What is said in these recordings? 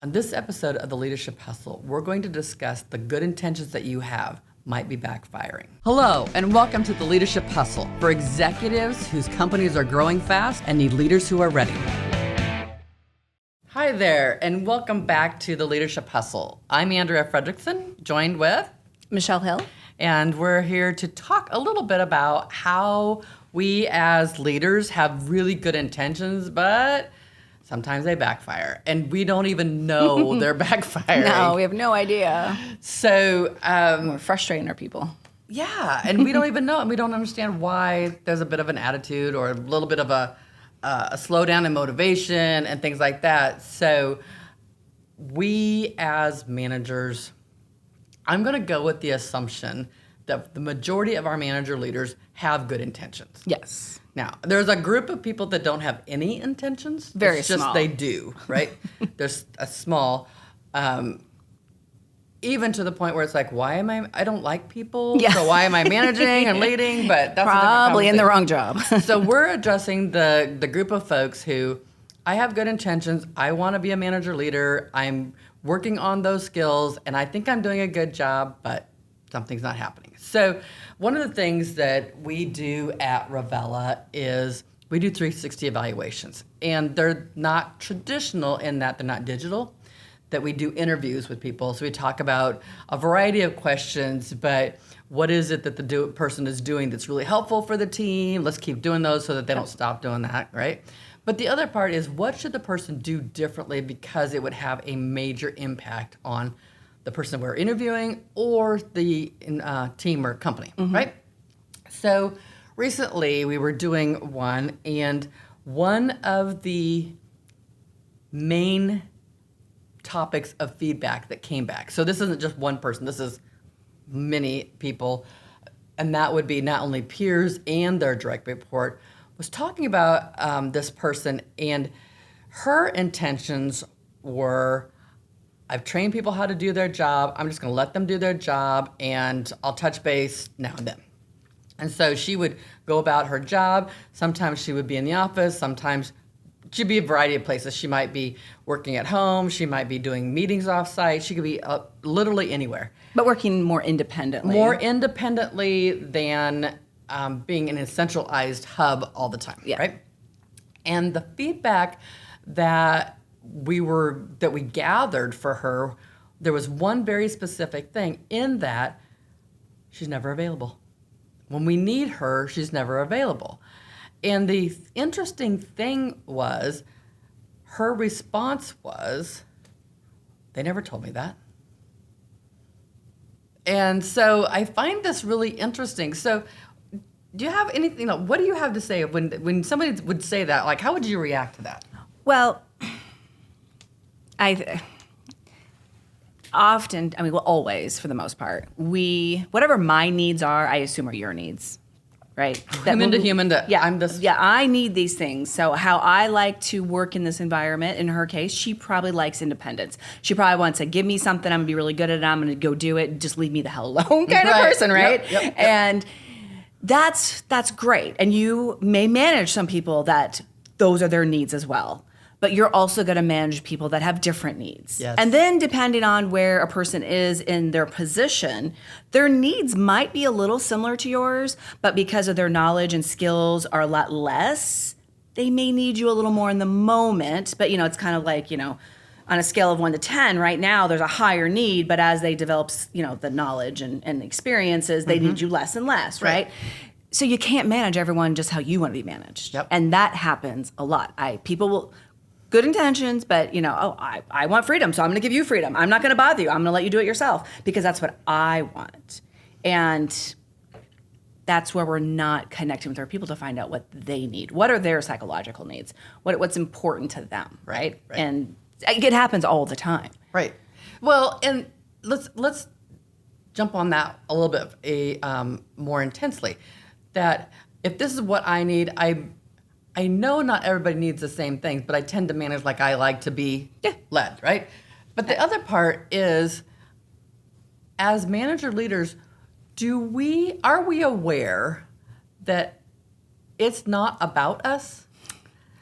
On this episode of the Leadership Hustle, we're going to discuss the good intentions that you have might be backfiring. Hello, and welcome to the Leadership Hustle for executives whose companies are growing fast and need leaders who are ready. Hi there, and welcome back to the Leadership Hustle. I'm Andrea Fredrickson, joined with Michelle Hill. And we're here to talk a little bit about how we as leaders have really good intentions, but sometimes they backfire, and we don't even know they're backfiring. No, we have no idea. So We're frustrating our people. yeah, and we don't even know, and we don't understand why there's a bit of an attitude or a little bit of a slowdown in motivation and things like that. So we as managers, I'm going to go with the assumption that the majority of our manager leaders have good intentions. Yes. Now, there's a group of people that don't have any intentions. Very it's just small. they do, right? There's a small, even to the point where it's like, I don't like people, Yeah. so why am I managing and leading? But that's Probably a in the different wrong job. conversation. So we're addressing the group of folks who, I have good intentions, I want to be a manager leader, I'm working on those skills, and I think I'm doing a good job, but something's not happening. So one of the things that we do at Revela is we do 360 evaluations, and they're not traditional in that they're not digital, that we do interviews with people. So we talk about a variety of questions, but what is it that the person is doing that's really helpful for the team? Let's keep doing those so that they don't stop doing that, right? But the other part is, what should the person do differently because it would have a major impact on the person we're interviewing or the team or company, right? So recently we were doing one, and one of the main topics of feedback that came back, so this isn't just one person, this is many people, and that would be not only peers and their direct report, was talking about this person, and her intentions were, I've trained people how to do their job. I'm just going to let them do their job, and I'll touch base now and then. And so she would go about her job. Sometimes she would be in the office. Sometimes she'd be a variety of places. She might be working at home. She might be doing meetings off-site. She could be literally anywhere. But working more independently. More independently than being in a centralized hub all the time, right? And the feedback that we gathered for her, there was one very specific thing in that she's never available. When we need her, she's never available. And the interesting thing was, her response was, they never told me that. And so I find this really interesting. So do you have anything, what do you have to say when somebody would say that? Like, how would you react to that? Well, always, for the most part, whatever my needs are, I assume are your needs, right? Human to human to, yeah, I need these things. So how I like to work in this environment, in her case, she probably likes independence. She probably wants to give me something, I'm gonna be really good at it, I'm gonna go do it, just leave me the hell alone kind of person, right? Yep. And that's great. And you may manage some people that those are their needs as well. But you're also going to manage people that have different needs. Yes. And then depending on where a person is in their position, their needs might be a little similar to yours, but because of their knowledge and skills are a lot less, they may need you a little more in the moment. But, it's kind of like, on a scale of 1 to 10, right now there's a higher need, but as they develop, the knowledge and experiences, they need you less and less, right? So you can't manage everyone just how you want to be managed. Yep. And that happens a lot. People will... Good intentions, but I want freedom, so I'm going to give you freedom. I'm not going to bother you. I'm going to let you do it yourself because that's what I want. And that's where we're not connecting with our people to find out what they need. What are their psychological needs? What's important to them, right? And it happens all the time. Right. Well, and let's jump on that a little bit more intensely. That if this is what I need, I know not everybody needs the same things, but I tend to manage like I like to be led, right? But the other part is, as manager leaders, are we aware that it's not about us?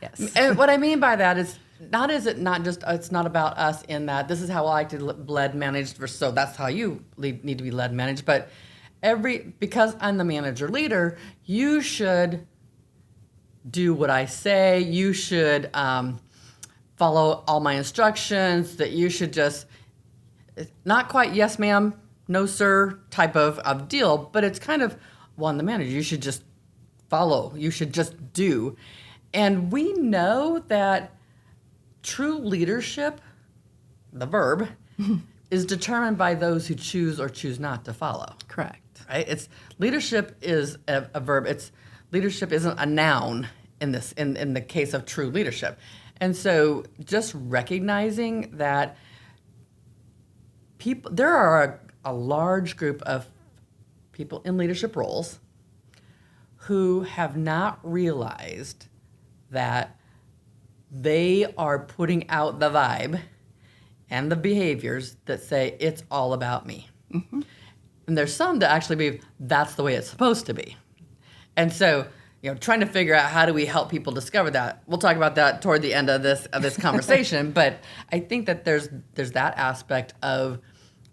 Yes. And what I mean by that is, not is it not just, it's not about us in that this is how I like to lead managed, so that's how you need to be led managed. But because I'm the manager leader, you should do what I say. You should follow all my instructions, that you should just, not quite yes ma'am, no sir type of deal, but it's kind of, well, I'm the manager, you should just follow, you should just do. And we know that true leadership, the verb, is determined by those who choose or choose not to follow. Correct. Right? Leadership is a verb. Leadership isn't a noun in the case of true leadership. And so just recognizing that there are a large group of people in leadership roles who have not realized that they are putting out the vibe and the behaviors that say it's all about me. Mm-hmm. And there's some that actually believe that's the way it's supposed to be. And so, trying to figure out how do we help people discover that. We'll talk about that toward the end of this conversation. But I think that there's that aspect of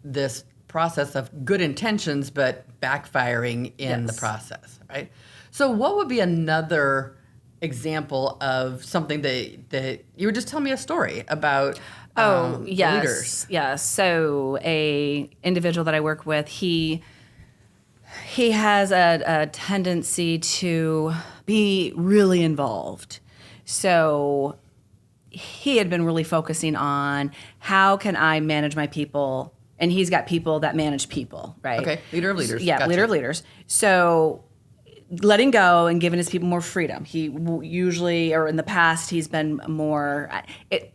this process of good intentions, but backfiring in the process, right? So what would be another example of something that you would just tell me a story about? Leaders. Yes. So a individual that I work with, he has a tendency to be really involved. So he had been really focusing on how can I manage my people, and he's got people that manage people, right? Okay, leader of leaders. Yeah, Gotcha. Leader of leaders. So letting go and giving his people more freedom. He usually, or in the past, he's been more,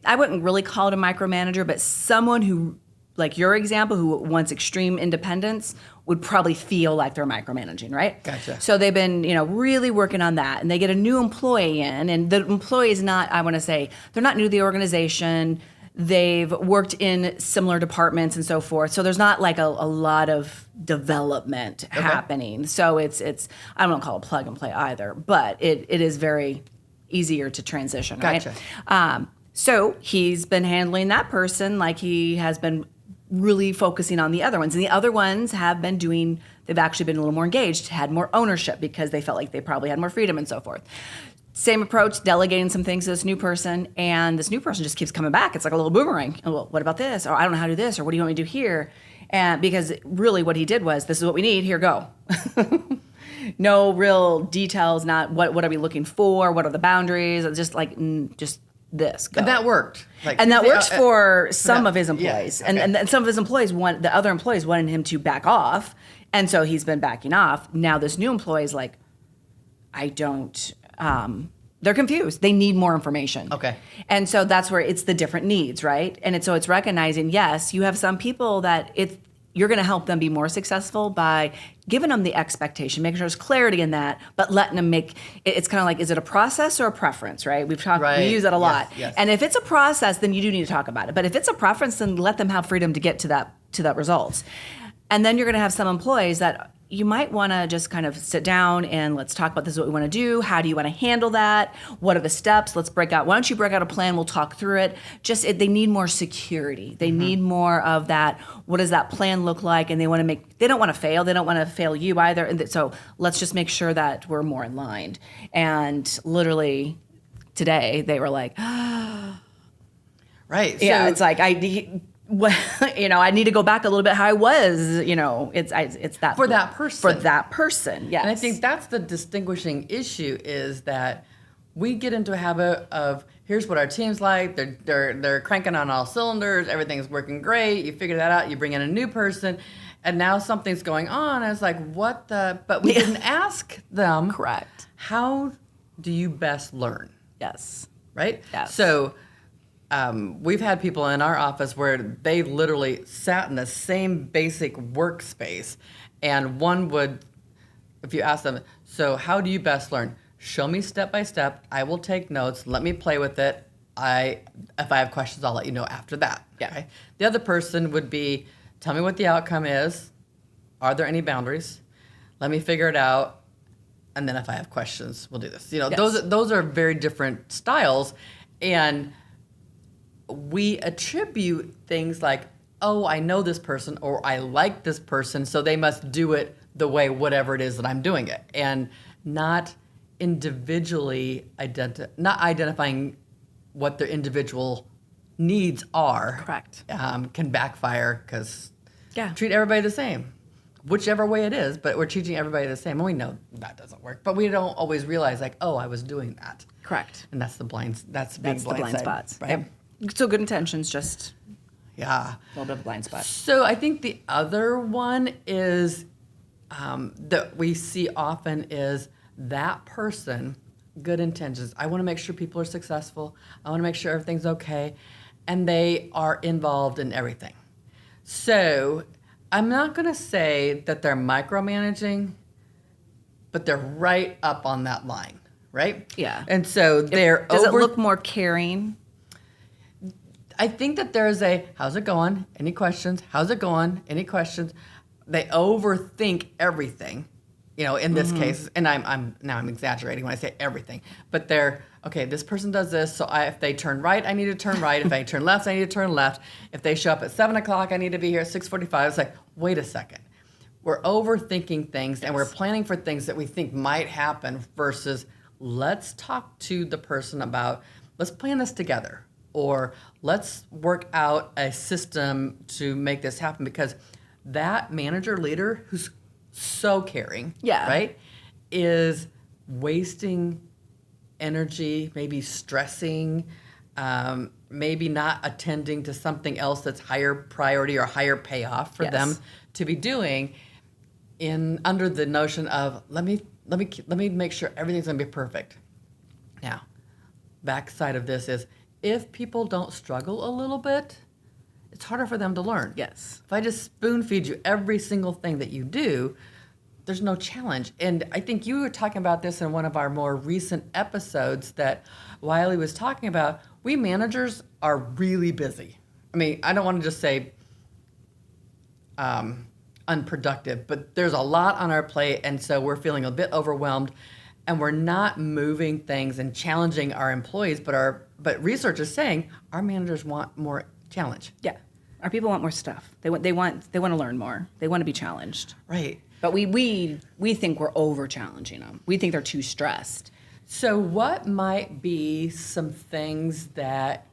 I wouldn't really call it a micromanager, but someone who, like your example, who wants extreme independence would probably feel like they're micromanaging, right? Gotcha. So they've been, really working on that, and they get a new employee in, and the employee is not, I want to say, they're not new to the organization. They've worked in similar departments and so forth. So there's not like a lot of development happening. So it's I don't call it plug and play either, but it is very easier to transition, Gotcha. right? So he's been handling that person like he has been really focusing on the other ones. And the other ones have been they've actually been a little more engaged, had more ownership because they felt like they probably had more freedom and so forth. Same approach, delegating some things to this new person, and this new person just keeps coming back. It's like a little boomerang. Well, what about this? Or I don't know how to do this, or what do you want me to do here? And because really what he did was, this is what we need, here, go. No real details, not what are we looking for, what are the boundaries, just like, just this, go. And that worked. And that works for some of his employees. Yeah, okay. And some of his employees the other employees wanted him to back off, and so he's been backing off. Now this new employee is like, I don't... they're confused. They need more information. Okay. And so that's where it's the different needs, right? And so it's recognizing, yes, you have some people that you're going to help them be more successful by giving them the expectation, making sure there's clarity in that, but letting them it's kind of like, is it a process or a preference, right? We use that a lot. Yes. And if it's a process, then you do need to talk about it. But if it's a preference, then let them have freedom to get to that results. And then you're going to have some employees that you might want to just kind of sit down and let's talk about this is what we want to do. How do you want to handle that? What are the steps? Why don't you break out a plan? We'll talk through it. They need more security. They need more of that. What does that plan look like? And they don't want to fail. They don't want to fail you either. And so let's just make sure that we're more in line. And literally today they were like, right. Yeah, So, it's like, I need to go back a little bit how I was, it's that. For that person. For that person, yes. And I think that's the distinguishing issue, is that we get into a habit of, here's what our team's like, they're cranking on all cylinders, everything's working great, you figure that out, you bring in a new person, and now something's going on, and it's like, but we didn't ask them. Correct. How do you best learn? Yes. Right? Yes. So we've had people in our office where they literally sat in the same basic workspace, and one would, if you ask them, so how do you best learn? Show me step by step. I will take notes. Let me play with it. If I have questions, I'll let you know after that. Yeah. Okay? The other person would be, tell me what the outcome is. Are there any boundaries? Let me figure it out. And then if I have questions, we'll do this. Yes. Those are very different styles. And we attribute things like, oh, I know this person or I like this person, so they must do it the way whatever it is that I'm doing it, and not individually not identifying what their individual needs are. Correct. Can backfire because Yeah. treat everybody the same, whichever way it is, but we're treating everybody the same. And we know that doesn't work, but we don't always realize like, oh, I was doing that. Correct. And that's the blind blind spots. right? Yep. So good intentions, just Yeah. a little bit of a blind spot. So I think the other one is that we see often is that person, good intentions. I want to make sure people are successful. I want to make sure everything's okay. And they are involved in everything. So I'm not going to say that they're micromanaging, but they're right up on that line, right? Yeah. And so they're Does it look more caring? I think that there's how's it going? Any questions? How's it going? Any questions? They overthink everything, in this case, and I'm exaggerating when I say everything, but they're, okay, this person does this, so if they turn right, I need to turn right. If they turn left, I need to turn left. If they show up at 7 o'clock, I need to be here at 6:45. It's like, wait a second. We're overthinking things, and we're planning for things that we think might happen versus let's talk to the person about, let's plan this together, or let's work out a system to make this happen, because that manager leader who's so caring, Yeah. right, is wasting energy, maybe stressing, maybe not attending to something else that's higher priority or higher payoff for Yes. them to be doing, under the notion of let me make sure everything's gonna be perfect. Now, backside of this is if people don't struggle a little bit, it's harder for them to learn. Yes. If I just spoon feed you every single thing that you do, there's no challenge. And I think you were talking about this in one of our more recent episodes that Wiley was talking about. We managers are really busy. I mean, I don't want to just say unproductive, but there's a lot on our plate, and so we're feeling a bit overwhelmed, and we're not moving things and challenging our employees. But research is saying our managers want more challenge. Yeah. Our people want more stuff. They want to learn more. They want to be challenged. Right. But we think we're over challenging them. We think they're too stressed. So what might be some things that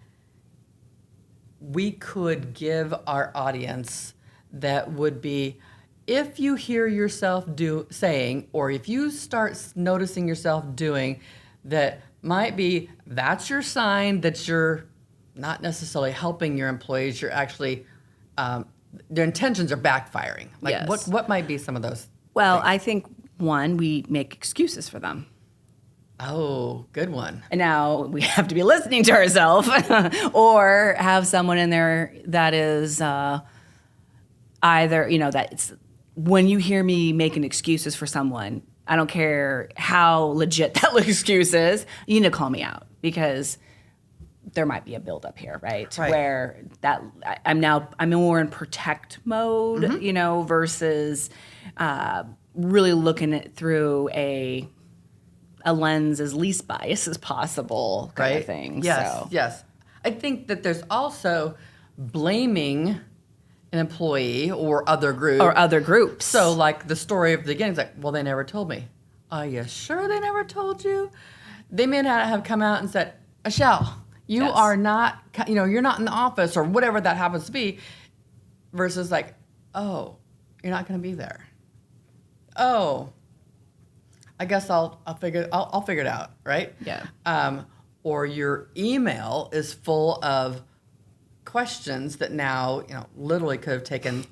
we could give our audience that would be, if you hear yourself saying, or if you start noticing yourself doing, that might be, that's your sign that you're not necessarily helping your employees, you're actually, their intentions are backfiring. Like Yes. what might be some of those? Well, things? I think, one, we make excuses for them. Oh, good one. And now we have to be listening to ourselves or have someone in there that is either, that's when you hear me making excuses for someone, I don't care how legit that excuse is, you need to call me out, because there might be a buildup here, right? Right. Where I'm more in protect mode, versus really looking it through a lens as least biased as possible kind of thing. Yes, So. yes. I think that there's also blaming an employee or other group. Or other groups. So like the story of the beginning is like, well, they never told me. Are you sure they never told you? They may not have come out and said, Michelle, you Yes. are not, you're not in the office, or whatever that happens to be, versus like, oh, you're not going to be there. Oh, I guess I'll figure it out, right? Yeah. Or your email is full of questions that now, literally could have taken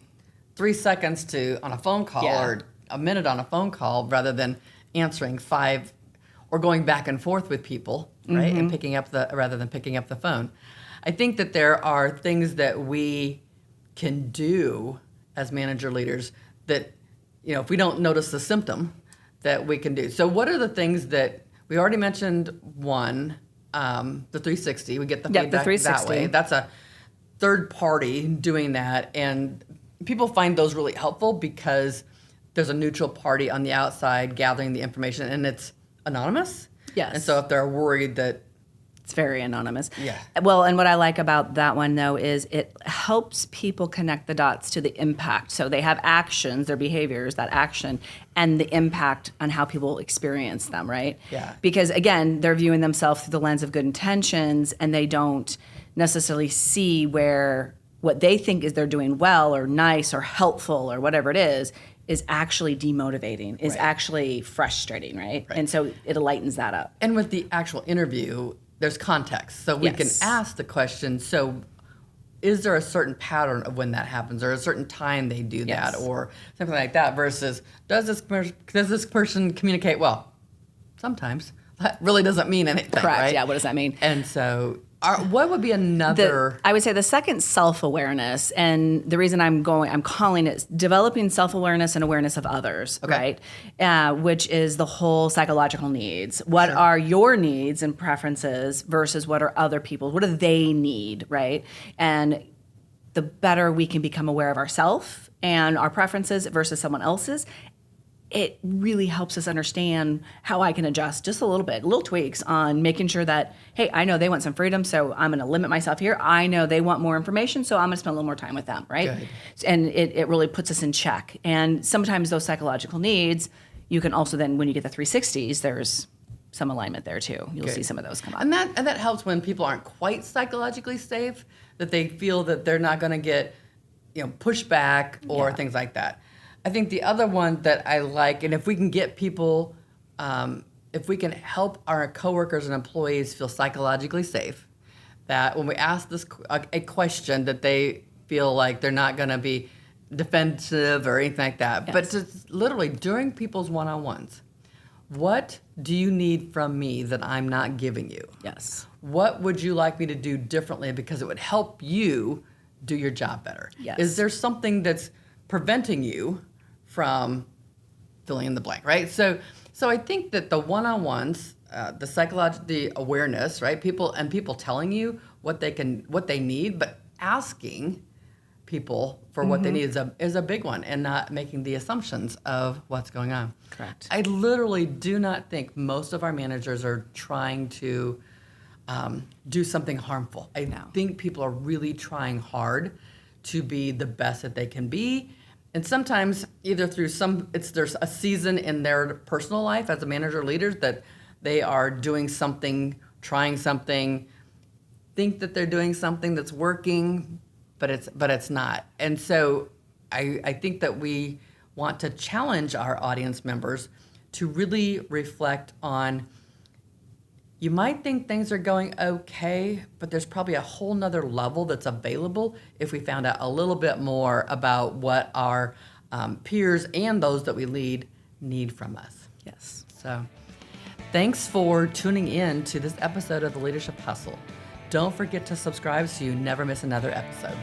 3 seconds on a phone call, Yeah. or a minute on a phone call, rather than answering 5 or going back and forth with people, right? And rather than picking up the phone. I think that there are things that we can do as manager leaders that, if we don't notice the symptom, that we can do. So what are the things that we already mentioned? One, the 360, we get the Yep, the feedback that 360. way. That's a third party doing that. And people find those really helpful because there's a neutral party on the outside gathering the information, and it's anonymous. Yes. And so if they're worried that It's very anonymous. Yeah. Well, and what I like about that one, though, is it helps people connect the dots to the impact. So they have actions, their behaviors, that action, and the impact on how people experience them, right? Yeah. Because, again, they're viewing themselves through the lens of good intentions, and they don't necessarily see where what they think is they're doing well or nice or helpful or whatever it is actually demotivating, is actually frustrating, right? And so it lightens that up. And with the actual interview, there's context. So we can ask the question, so is there a certain pattern of when that happens, or a certain time they do that, or something like that, versus does this person communicate well? Sometimes. That really doesn't mean anything, Correct. right? Yeah, what does that mean? And so what would be another... I would say the second, self-awareness, and the reason I'm calling it developing self-awareness and awareness of others, right? Which is the whole psychological needs. What are your needs and preferences versus what are other people's? What do they need, right? And the better we can become aware of ourselves and our preferences versus someone else's, it really helps us understand how I can adjust just a little bit, little tweaks on making sure that, hey, I know they want some freedom, so I'm going to limit myself here. I know they want more information, so I'm going to spend a little more time with them, right? Good. And it really puts us in check. And sometimes those psychological needs, you can also then, when you get the 360s, there's some alignment there too. You'll see some of those come up. And that helps when people aren't quite psychologically safe, that they feel that they're not going to get, pushback or things like that. I think the other one that I like, and if we can get people, if we can help our coworkers and employees feel psychologically safe, that when we ask a question that they feel like they're not going to be defensive or anything like that, but just literally during people's one-on-ones, what do you need from me that I'm not giving you? Yes. What would you like me to do differently because it would help you do your job better? Yes. Is there something that's preventing you from filling in the blank, right? So I think that the one-on-ones, the awareness, right? People telling you what they need, but asking people for what they need is a big one, and not making the assumptions of what's going on. Correct. I literally do not think most of our managers are trying to do something harmful. I think people are really trying hard to be the best that they can be. And sometimes either through there's a season in their personal life as a manager or leader that they are doing something, trying something, think that they're doing something that's working, but it's not. And so I think that we want to challenge our audience members to really reflect on, you might think things are going okay, but there's probably a whole nother level that's available if we found out a little bit more about what our peers and those that we lead need from us. Yes. So thanks for tuning in to this episode of The Leadership Hustle. Don't forget to subscribe so you never miss another episode.